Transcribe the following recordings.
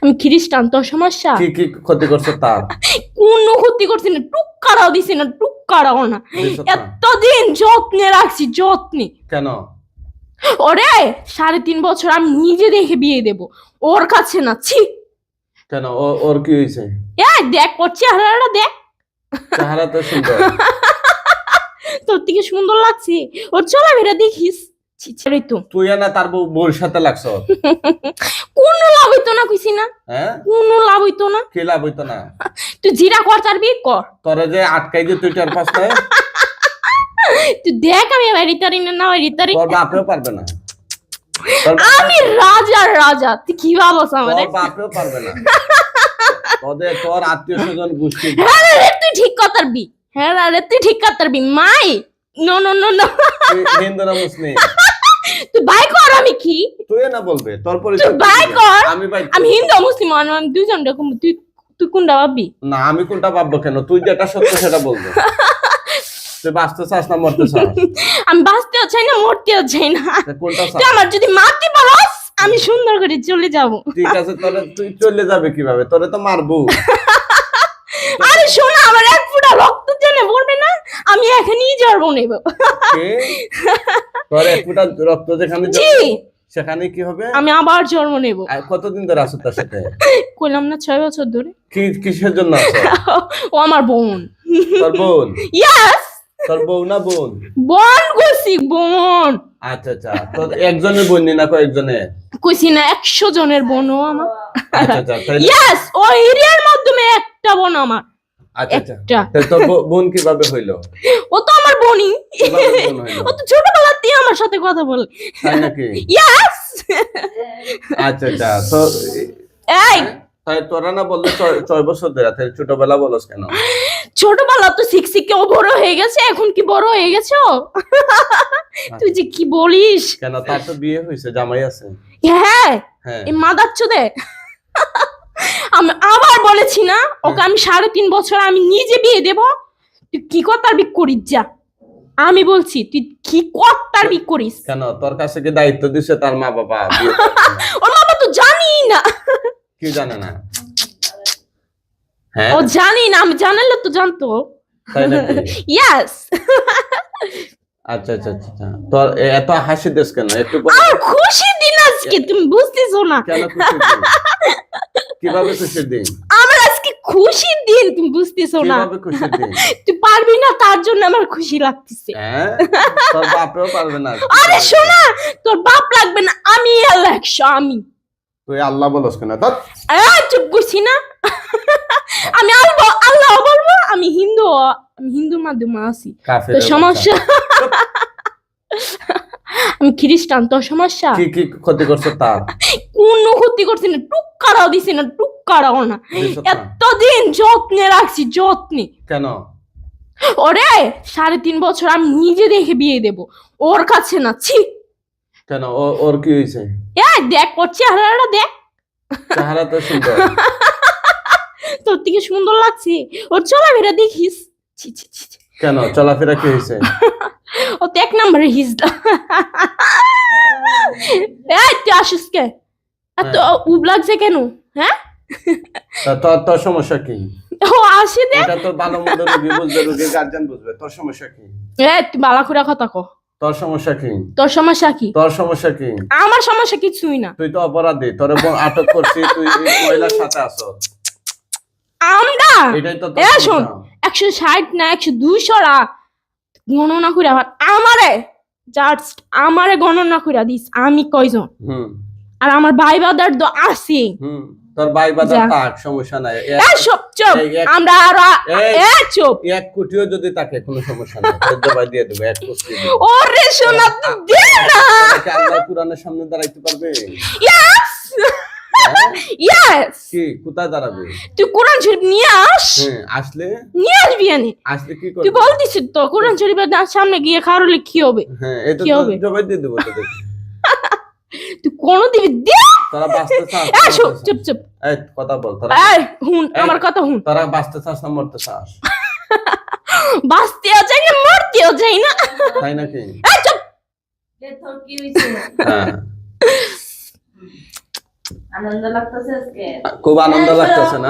আমি খ্রিস্টান, তোর সমস্যা? কি কি ক্ষতি করছো তার? কোনো ক্ষতি করছি না, টুক্কারাও দিছি না, টুক্কারাও না। দিছো না? এতদিন যত্নে রাখছি, যত্নে। কেন? ওরে 3.5 বছর আমি নিজে দেখে বিয়ে দেব, ওর কাছে না। ছি। কেন ওর কি হয়েছে? দেখ ওর চেহারাটা দেখ। চেহারা তো সুন্দর। তোর থেকে সুন্দর লাগছে, ওর চলাফেরা দেখিস। ছি ছি রে তো। তুই না তার বউর সাথে লাগছ? কোনো লাভ হইতো না, কইছি না? হ্যাঁ, কোনো লাভ হইতো না। কি লাভ হইতো না? তুই জিরা কর, তার বিয়ে কর। তোরে যে আটকাই দিয়ে তুই 4-5 তুই দেখ আমি বাড়িতারি না বাড়িতারি। তোর বাপেও পারবে না। আমি রাজার রাজা, তুই কি ভাবছ আমারে? তোর বাপেও পারবে না। তোর আত্মীয় স্বজন গোষ্ঠী। হ্যাঁ রে, তুই ঠিক কথা বি। হ্যাঁ রে, তুই ঠিক কথা বি। My no no no no. হিন্দু না মুসলিম? তুই বাই কর, আমি কি? তুই না বলবে তোর তুই পরিচয়। বাই কর। ভাই আমি হিন্দু মুসলিম, আমি দুইজন রকম। তুই তুই কোনটা ভাববি? না, আমি কোনটা ভাববো কেন? তুই যেটা সত্য সেটা বলবো। তুই বাঁচতে চাস না মরতে চাস? আমি বাঁচতেও চাই না, মরতেও চাই না। কোনটা তুই আমার যদি মারতে পারস, আমি সুন্দর করে চলে যাব। ঠিক আছে, তুই চলে যাবে কিভাবে? তোরে তো মারবো। আরে শোনা, আমার এক ফোঁটা রক্ত জেনে পড়বে না, আমি এখনই জন্ম নেব। তোর এক ফোঁটা রক্ত যেখানে জি, সেখানে কি হবে? আমি আবার জন্ম নেব। আর কতদিন ধরে আছো তার সাথে? কইলাম না 6 বছর ধরে। কিসের জন্য আছো? ও আমার বোন। তোর বোন? ইয়েস, তোর বউ না বোন? বোন কইছি, বোন। আচ্ছা আচ্ছা, তোর একজনের বোন না কয়েকজনের? কইছি না 100 জনের বোন ও আমার। আচ্ছা আচ্ছা, ইয়েস, ও এরিয়ার মাধ্যমে একটা বোন আমার। আচ্ছা আচ্ছা, একটা। তাহলে তোর বোন কিভাবে হইলো? ও তো আমার বোনই। কিভাবে বোন হইলো? ও তো ছোটবেলাতে আমার সাথে কথা বলে। তাই নাকি? ইয়েস। আচ্ছা আচ্ছা, তো এই তাই তোরা না বললে 6 বছর ধরে, তাহলে ছোটবেলা বলস কেন? ছোটবেলা তো শিখে ও বড় হয়ে গেছে, এখন কি বড় হয়ে গেছো? তুই যে কি বলিস? কেন, তার তো বিয়ে হয়েছে, জামাই আছে। হ্যাঁ, হ্যাঁ, এই মাদাচ্চোদে। আমি আবার বলেছি না, ওকে আমি 3.5 বছর আমি নিজে বিয়ে দেব। তুই কি করতার বিক করিস যা। আমি বলছি তুই কি করতার বিক করিস। কেন তোর কাছে কি দায়িত্ব দিছে তার মা বাবা? ওর বাবা তো জানি না। কি জানে না? হ্যাঁ, ও জানি না, আমি জানালে তো জানতো। তাই নাকি? ইয়েস। আচ্ছা আচ্ছা আচ্ছা, তোর এত হাসি দেশ কেন? একটু আমার খুশির দিন আজকে, তুমি বুঝতেছো না? কেন খুশির দিন? কিভাবে খুশির দিন? আমার আজকে খুশির দিন, তুমি বুঝতেছো না? কিভাবে খুশির দিন? তুই পারবি না, তার জন্য আমার খুশি লাগতেছে। হ্যাঁ, তোর বাপেও পারবে না। আরে শোনা, তোর বাপ লাগবে না, আমি আল্লাহ 100, আমি। তুই আল্লাহ বলস কেন? ধর। চুপ করছি না। আমি আল্লাহ বলবো, আমি হিন্দুর মাধ্যমে আছি। কাফের তোর সমস্যা? আমি খ্রিস্টান, তোর সমস্যা? কি কি ক্ষতি করছো তার? কোনো ক্ষতি করছি না, টুক্কারাও দিছি না, টুক্কারাও না। দিছো না? এতদিন যত্নে রাখছি, যত্নে। কেন? ওরে 3.5 বছর আমি নিজে দেখে বিয়ে দেব, ওর কাছে না। ছি। কেন ওর কি হয়েছে? দেখ ওর চেহারাটা দেখ। চেহারা তো সুন্দর। তোর থেকে সুন্দর লাগছে, ওর চলাফেরা দেখিস। ছি ছি ছি ছি। কেন চলাফেরা কি হয়েছে? ও তো 1 নম্বরের হিজড়া। তুই আসিস কে? এত উব লাগছে কেন? হ্যাঁ, তোর সমস্যা কি? ও আসি দে। এটা তোর ভালো মন্দ রোগী বুঝবে, রোগী গার্জিয়ান বুঝবে। তোর সমস্যা কি? তুই বালা করে কথা কো। তোর সমস্যা কি? তোর সমস্যা কি? তোর সমস্যা কি? আমার সমস্যা কিছুই না। তুই তো অপরাধী, তোরে আটক করছি, তুই এই মহিলার সাথে আছো। আমরা এটাই তো শোন, 160 না 100-200 গণনা করে আমারে জাস্ট আমারে গণনা করে দিস, আমি কয়জন। আর আমার ভাই বাদার তো আছে। তোর ভাই বাদার থাক, সমস্যা নাই। চুপ, আমরা আরো চুপ। 1 কোটিও যদি থাকে কোনো সমস্যা নাই, জবাই দিয়ে দেব 1 কোটি। ওরে শোনা, তুই দে না। আল্লাহ কুরআনের সামনে দাঁড়াইতে পারবে? Yes yes. কি কোথায় দাঁড়াবে? তুই কোরআন শরীফ নিয়ে আস। আসলে নিয়ে আসবি। আসলে কি করবে? তুই বলতিস তো কোরআন শরীফের সামনে গিয়ে খারলে কি হবে? হ্যাঁ, এটা তো জবাই দিয়ে দেব তোদের। তুই কোন দিবি দে। তোরা বাঁচতে চাস? চুপ চুপ, এই কথা বল। তোরা হুন আমার কথা হুন। তোরা বাঁচতে চাস না মরতে চাস? বাঁচতেও চাই না, মরতেও চাই না। তাই নাকি? চুপ। হ্যাঁ। আনন্দ লাগতেছে আজকে। খুব আনন্দ লাগতেছে না?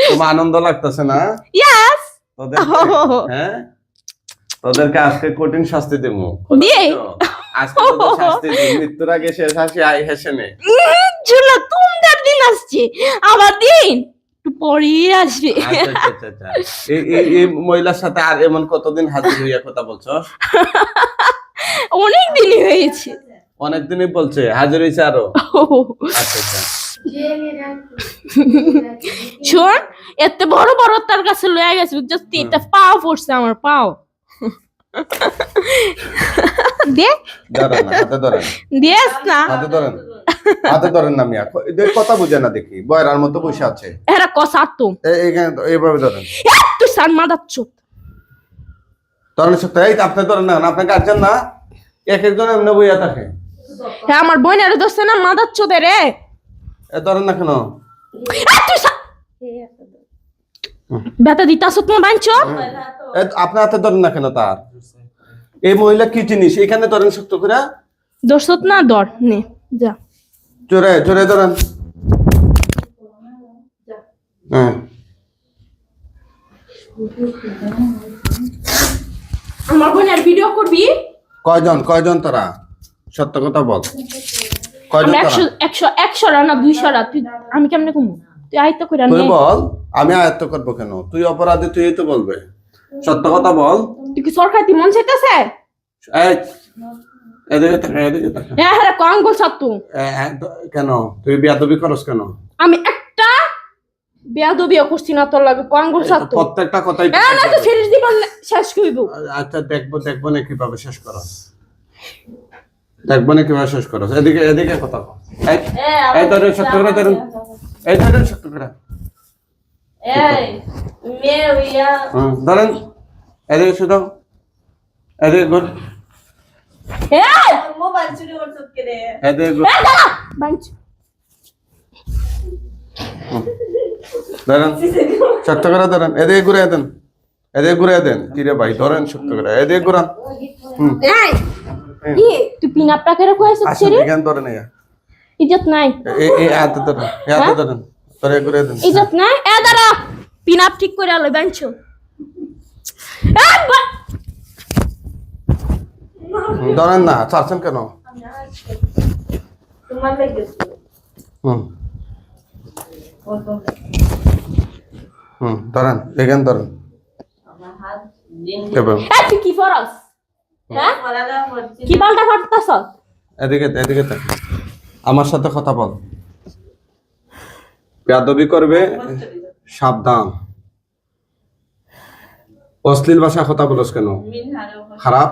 খুব আনন্দ লাগতেছে না? ইয়েস তোদেরকে, হ্যাঁ তোদেরকে আজকে কঠিন শাস্তি দেবো। দিয়ে আজকে তোদের শাস্তি দিই, মৃত্যুর আগে শেষ হাসি আই হেসে নে। ঝুলা তোমার দিন আসছে, আবার দিন একটু পরে আসবে। আচ্ছা। এই মহিলার সাথে আর এমন কতদিন হাজির হইয়া কথা বলছস? অনেক দিনই হয়েছে। অনেকদিনই বলছে, হাজির হয়েছে আরো। আচ্ছা। শোন, এত বড় বড় তার কাছে লয়ে গেছে, জাস্ট এটা পাও পড়ছে আমার পাও। দে ধরেন না, হাতে ধরেন, দিস না, হাতে ধরেন না মিয়া। এদের কথা বুঝে না দেখি, বয়রার মতো বসে আছে। এরা কসা তো এইখানে এইভাবে ধরেন। তুই সান মাদাচ্ছ। ধরেন সত্য, এই আপনি ধরেন না, আপনি গার্জেন না? এক একজন এমনি বইয়া থাকে। হ্যাঁ আমার বোনের দোস্ত না মাদাচ্ছ দে রে। এ ধরেন না কেন? তুই বেটা দিতাছ তোমার বাঞ্চ। আপনি হাতে ধরেন না কেন তার? এই মহিলা কি জিনিস? এখানে ধরেন শক্ত করে। দোস্ত না দর নে যা। জোরে জোরে ধরেন। হ্যাঁ আমার বোনের ভিডিও করবি? কয়জন তোরা? সত্য কথা বল, কয়জন আমরা তোরা? 100 না 200 রা। তুই আমি কেমনে কমু? তুই আইতো কইরা তুই নে। বল, আমি আয়ত্ত করবো কেন? তুই অপরাধী, তুই তো বলবে। সত্য কথা বল। তুই কি সরকারি মন চাইতেছে? এই এদিকে তাকা, এদিকে তাকা। হ্যাঁ কম বলছ তুই। কেন তুই বেয়াদবি করস কেন? আমি একটা বেয়াদবিও করছি না তোর লাগে, কম বলছ তুই। প্রত্যেকটা কথাই হ্যাঁ না তো ফেরিস দিব শেষ কইব। আচ্ছা দেখবো না কিভাবে শেষ করস। দেখবো না কিভাবে শেষ করস। এদিকে কথা বল। এই ধরেন শক্ত করে ধরেন। এই ধরেন শক্ত করে। এই মেয়ে হইয়া ধরেন। এদিকে শুধু এদিকে গুড। এই মোবাইল চুরি করছত কে রে? এদিকে গুড। এই দাঁড়া বাঞ্চ। ধরেন শক্ত করে ধরেন। এদিকে ঘুরে দেন, এদিকে ঘুরে দেন। কি রে ভাই, ধরেন শক্ত করে, এদিকে ঘুরান। এই তুই পিনাপটা করে কইছিস আসেন রে? এখানে ধরেন। ইজ্জত নাই, এই হাতে ধরেন, এই হাতে ধরেন, ধরে ঘুরে দেন। ইজ্জত নাই। এ দাঁড়া পিনাপ ঠিক করে আলো বাঞ্চ। ধরেন না, চাচ্ছেন কেন? তোমার লাগেছে ধরেন এখানে ধরেন। আমার হাত দিন এবার তুই কি ফরস? হ্যাঁ পড়ালা করছি। কি পাল্টা ফাটতাছ? এদিকে তাক। আমার সাথে কথা বল। বেয়াদবি করবে, সাবধান। অশ্লীল ভাষা কথা বলছ কেন? মিন হারো খারাপ।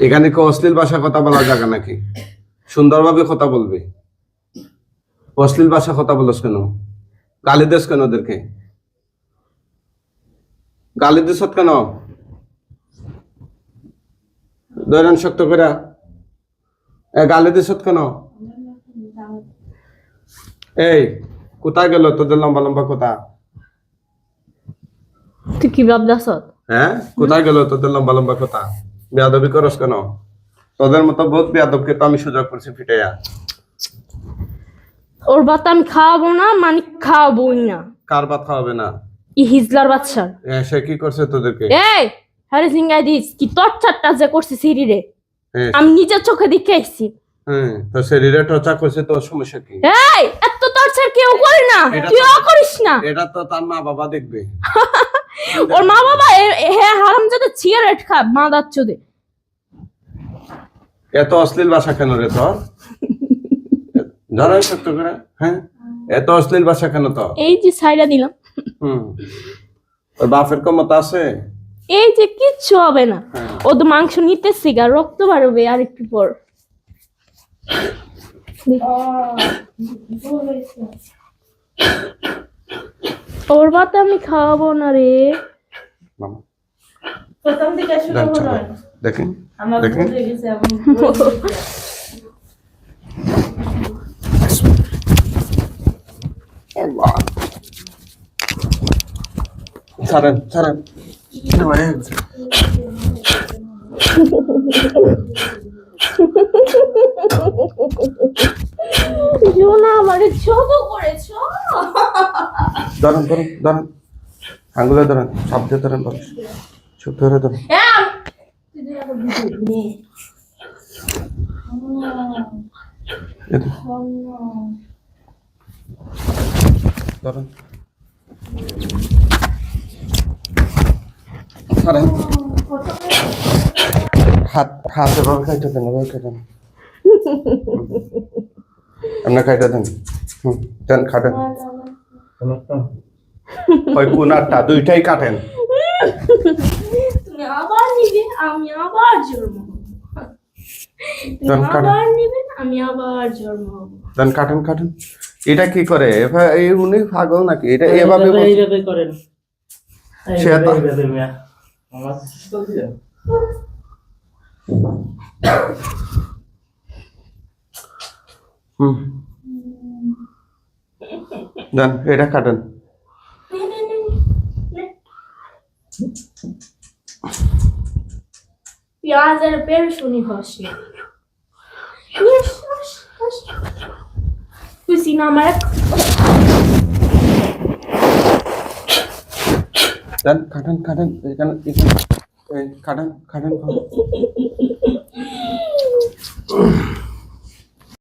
এখানে কি অশ্লীল ভাষা কথা বলা যাবে নাকি? সুন্দরভাবে কথা বলবে। অশ্লীল ভাষা কথা বলছ কেন? গালি দিস কেন ওদেরকে? গালি দিস কেন? ধরেন শক্ত করে। গালি দিস কেন? এই কোথায় গেল তোদের লম্বা লম্বা কথা? তুই কি ভাবতাছ? হ্যাঁ কোথায় গেল তোদের লম্বা লম্বা কথা? বেয়াদবি করস কেন? তোদের মতো বহুত বেয়াদবকে তো আমি সুযোগ করছি ফিটাইয়া। ওর ভাত আমি খাওয়াবো না, মানে খাওয়াবোই না। কার ভাত খাওয়াবে না? ই হিজলার বাচ্চা। সে কি করছে তোদেরকে? এই হ্যারে সিংগাই দিস কি টর্চারটা যে করছে সিঁড়িরে, হ্যাঁ, আমি নিজের চোখে দেখে আসছি। তো শরীরে টর্চার করছে, তোর সমস্যা কি? এই এত টর্চার কেউ করে না, এটা তুইও করিস না। এটা তো তার মা বাবা দেখবে। ওর মা বাবা হ্যাঁ হারামজাদা সিগারেট খায় মাদাচ্ছ দে। এত অশ্লীল ভাষা কেন রে তোর? ধরেন সত্য করে। হ্যাঁ এত অশ্লীল ভাষা কেন তোর? এই যে সাইডা দিলাম। তোর বাপের ক্ষমতা আছে? এই যে কিচ্ছু হবে না, ও তো মাংস নিতেছে গা, রক্ত বাড়বে আর একটু পর। ওর ভাত আমি খাওয়াবো না রে। মামা প্রথম থেকে শুরু দেন, হলো চলো। দেখেন আমার দেখেন। ভুলে গেছে আমার আল্লাহ। ছাড়েন ছাড়েন। আমারে ছোট করেছো। ধরেন ধরেন ধরেন, আঙ্গুলে ধরেন, শব্দে ধরেন, বলো চুপ ধরে ধরেন। তুই যে আবার ভিডিও নে। এদিকে ধরেন, ধরেন। হাত হাত এভাবে খাইতে দেন, এভাবে খাইতে দেন। আপনার খাইতে দেন। দেন, খাটেন। ওই কোনারটা দুইটাই কাটেন। তুমি আবার নিবে, আমি আবার জন্ম হব। দেন, তুমি কাটেন। আবার নিবে, আমি আবার জন্ম হব। দেন, কাটেন কাটেন। এটা কি করে? এই উনি পাগল নাকি? এটা এভাবে বলছে। এইভাবে করেন সে তো- এইভাবে মিয়া আমার হুম, দেন, এটা কাটেন। নে, নে, নে, নে। পেঁয়াজের পেরশুনি হসে। তুই সিনা আমার দেন, কাটেন কাটেন, এখানে এখানে এই কাটেন কাটেন।